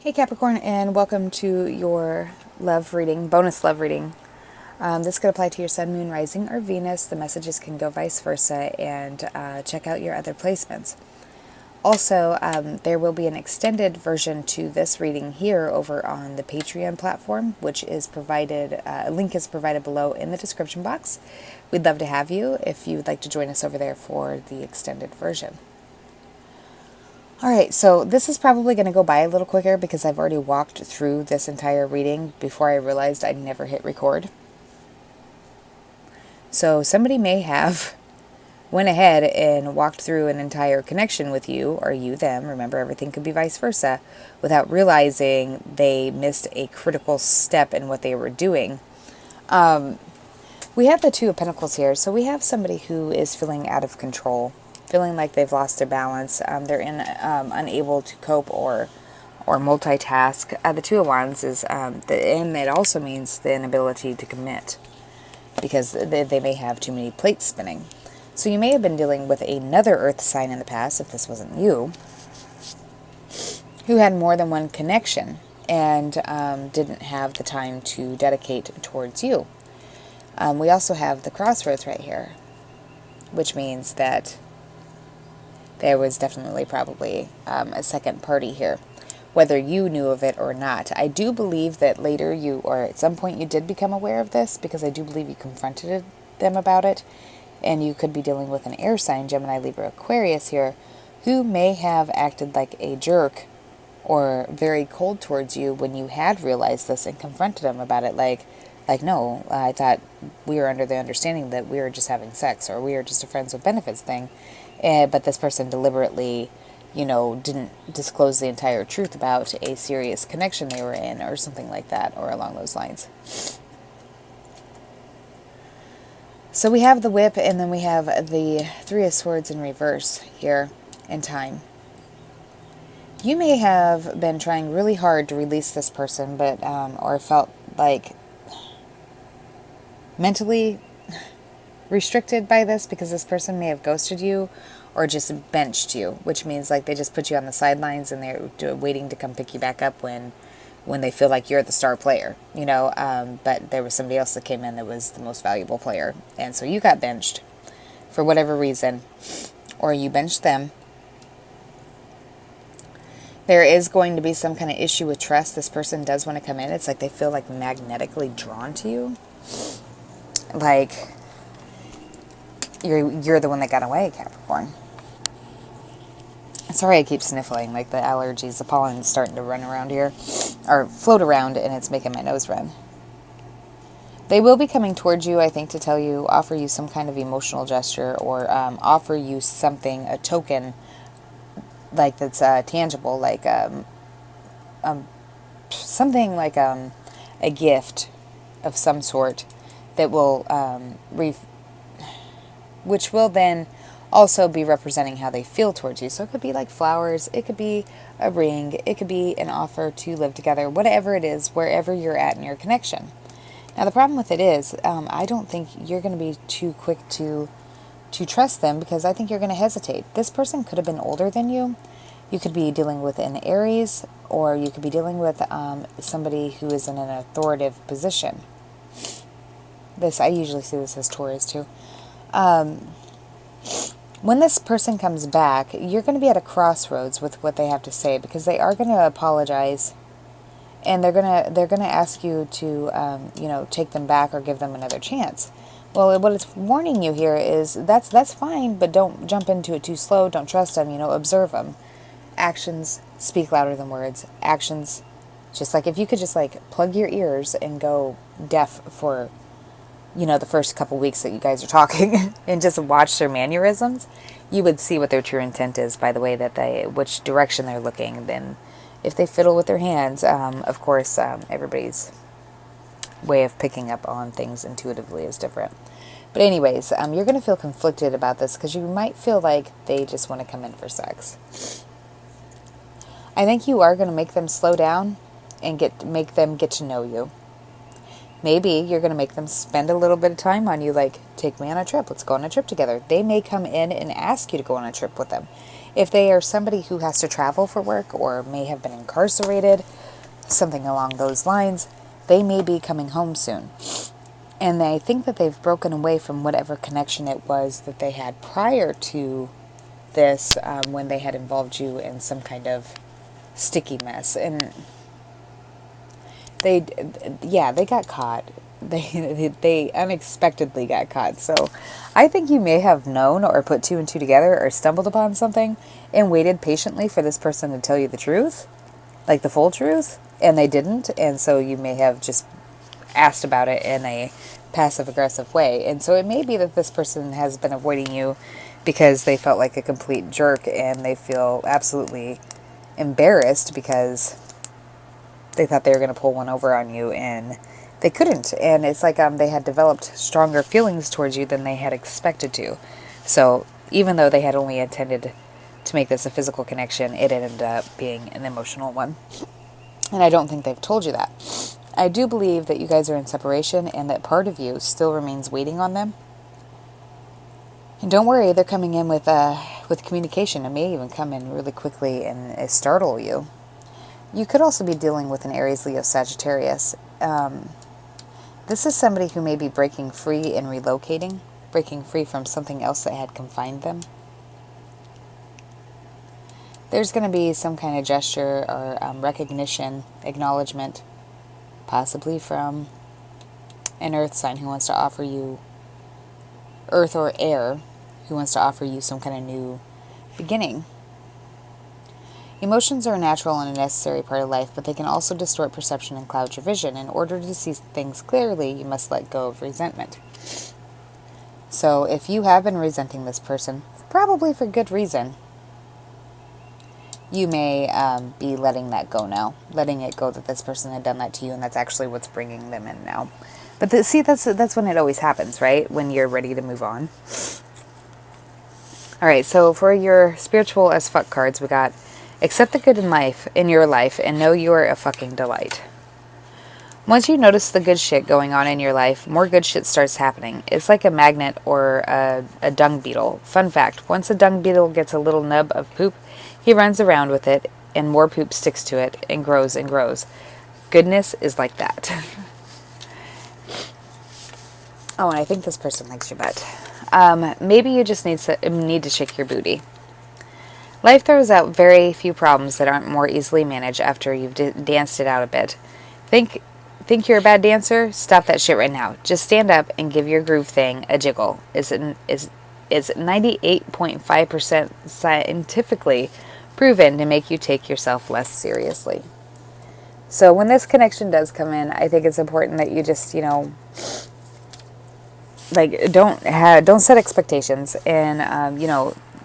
Hey Capricorn, and welcome to your love reading, bonus love reading. This could apply to your Sun, Moon, Rising, or Venus. The messages can go vice versa, and check out your other placements. Also, there will be an extended version to this reading here over on the Patreon platform, which is provided, a link is provided below in the description box. We'd love to have you if you would like to join us over there for the extended version. All right, so this is probably going to go by a little quicker because I've already walked through this entire reading before I realized I'd never hit record. So somebody may have went ahead and walked through an entire connection with you, or you them, remember everything could be vice versa, without realizing they missed a critical step in what they were doing. We have the Two of Pentacles here, so we have somebody who is feeling out of control, feeling like they've lost their balance. They're unable to cope or multitask. The Two of Wands is, and it also means the inability to commit because they may have too many plates spinning. So you may have been dealing with another earth sign in the past, if this wasn't you, who had more than one connection and didn't have the time to dedicate towards you. We also have the crossroads right here, which means that there was definitely probably a second party here, whether you knew of it or not. I do believe that later you, or at some point you did become aware of this, because I do believe you confronted them about it, and you could be dealing with an air sign, Gemini, Libra, Aquarius here, who may have acted like a jerk or very cold towards you when you had realized this and confronted them about it, like no, I thought we were under the understanding that we were just having sex, or we were just a friends with benefits thing. But this person deliberately, didn't disclose the entire truth about a serious connection they were in, or something like that, or along those lines. So we have the whip, and then we have the Three of Swords in reverse here in time. You may have been trying really hard to release this person, but or felt like mentally restricted by this because this person may have ghosted you or just benched you, which means like they just put you on the sidelines and they're waiting to come pick you back up when they feel like you're the star player, but there was somebody else that came in that was the most valuable player, and so you got benched for whatever reason, or you benched them. There is going to be some kind of issue with trust. This person does want to come in. It's like they feel like magnetically drawn to you, like you're the one that got away, Capricorn. Sorry I keep sniffling, like the allergies, the pollen's starting to run around here, or float around, and it's making my nose run. They will be coming towards you, I think, to tell you, offer you some kind of emotional gesture, or offer you something, a token, like that's tangible, like something like a gift of some sort that will which will then also be representing how they feel towards you. So it could be like flowers, it could be a ring, it could be an offer to live together, whatever it is, wherever you're at in your connection. Now the problem with it is, I don't think you're going to be too quick to trust them, because I think you're going to hesitate. This person could have been older than you. You could be dealing with an Aries, or you could be dealing with somebody who is in an authoritative position. I usually see this as Taurus too. When this person comes back, you're going to be at a crossroads with what they have to say, because they are going to apologize, and they're going to ask you to take them back or give them another chance. Well, what it's warning you here is that's fine, but don't jump into it too slow. Don't trust them. Observe them. Actions speak louder than words. Actions, just like if you could just like plug your ears and go deaf for the first couple weeks that you guys are talking and just watch their mannerisms, you would see what their true intent is by the way that which direction they're looking. Then if they fiddle with their hands, of course, everybody's way of picking up on things intuitively is different. But anyways, you're going to feel conflicted about this because you might feel like they just want to come in for sex. I think you are going to make them slow down and make them get to know you. Maybe you're going to make them spend a little bit of time on you, like, take me on a trip. Let's go on a trip together. They may come in and ask you to go on a trip with them. If they are somebody who has to travel for work or may have been incarcerated, something along those lines, they may be coming home soon. And they think that they've broken away from whatever connection it was that they had prior to this, when they had involved you in some kind of sticky mess. And they got caught. They unexpectedly got caught. So I think you may have known or put two and two together or stumbled upon something and waited patiently for this person to tell you the truth, like the full truth, and they didn't. And so you may have just asked about it in a passive-aggressive way. And so it may be that this person has been avoiding you because they felt like a complete jerk and they feel absolutely embarrassed because they thought they were going to pull one over on you and they couldn't. And it's like they had developed stronger feelings towards you than they had expected to. So even though they had only intended to make this a physical connection, it ended up being an emotional one. And I don't think they've told you that. I do believe that you guys are in separation and that part of you still remains waiting on them. And don't worry, they're coming in with communication. It may even come in really quickly and startle you. You could also be dealing with an Aries, Leo, Sagittarius. This is somebody who may be breaking free and relocating, breaking free from something else that had confined them. There's going to be some kind of gesture or recognition, acknowledgement, possibly from an earth sign who wants to offer you, earth or air, who wants to offer you some kind of new beginning. Emotions are a natural and a necessary part of life, but they can also distort perception and cloud your vision. In order to see things clearly, you must let go of resentment. So if you have been resenting this person, probably for good reason, you may be letting that go now. Letting it go that this person had done that to you, and that's actually what's bringing them in now. But that's when it always happens, right? When you're ready to move on. All right, so for your spiritual as fuck cards, we got accept the good in your life, and know you are a fucking delight. Once you notice the good shit going on in your life, more good shit starts happening. It's like a magnet or a dung beetle. Fun fact, once a dung beetle gets a little nub of poop, he runs around with it, and more poop sticks to it, and grows and grows. Goodness is like that. Oh, and I think this person likes your butt. Maybe you just need to shake your booty. Life throws out very few problems that aren't more easily managed after you've danced it out a bit. Think you're a bad dancer? Stop that shit right now. Just stand up and give your groove thing a jiggle. Is 98.5% scientifically proven to make you take yourself less seriously. So when this connection does come in, I think it's important that you just, don't set expectations, and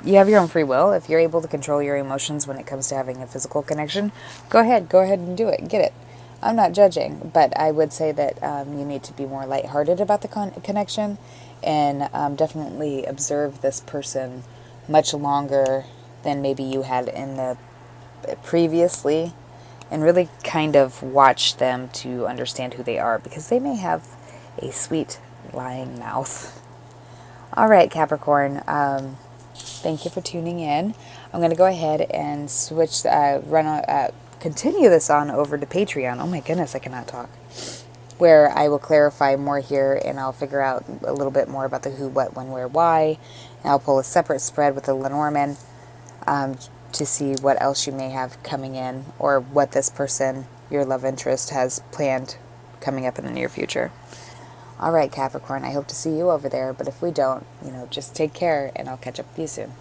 you have your own free will. If you're able to control your emotions when it comes to having a physical connection, go ahead and do it. Get it. I'm not judging, but I would say that you need to be more lighthearted about the connection, and definitely observe this person much longer than maybe you had in the previously, and really kind of watch them to understand who they are, because they may have a sweet lying mouth. All right, Capricorn. Thank you for tuning in. I'm going to go ahead and continue this on over to Patreon. Oh my goodness, I cannot talk. Where I will clarify more here, and I'll figure out a little bit more about the who, what, when, where, why. And I'll pull a separate spread with the Lenormand to see what else you may have coming in, or what this person, your love interest, has planned coming up in the near future. All right, Capricorn, I hope to see you over there, but if we don't, just take care, and I'll catch up with you soon.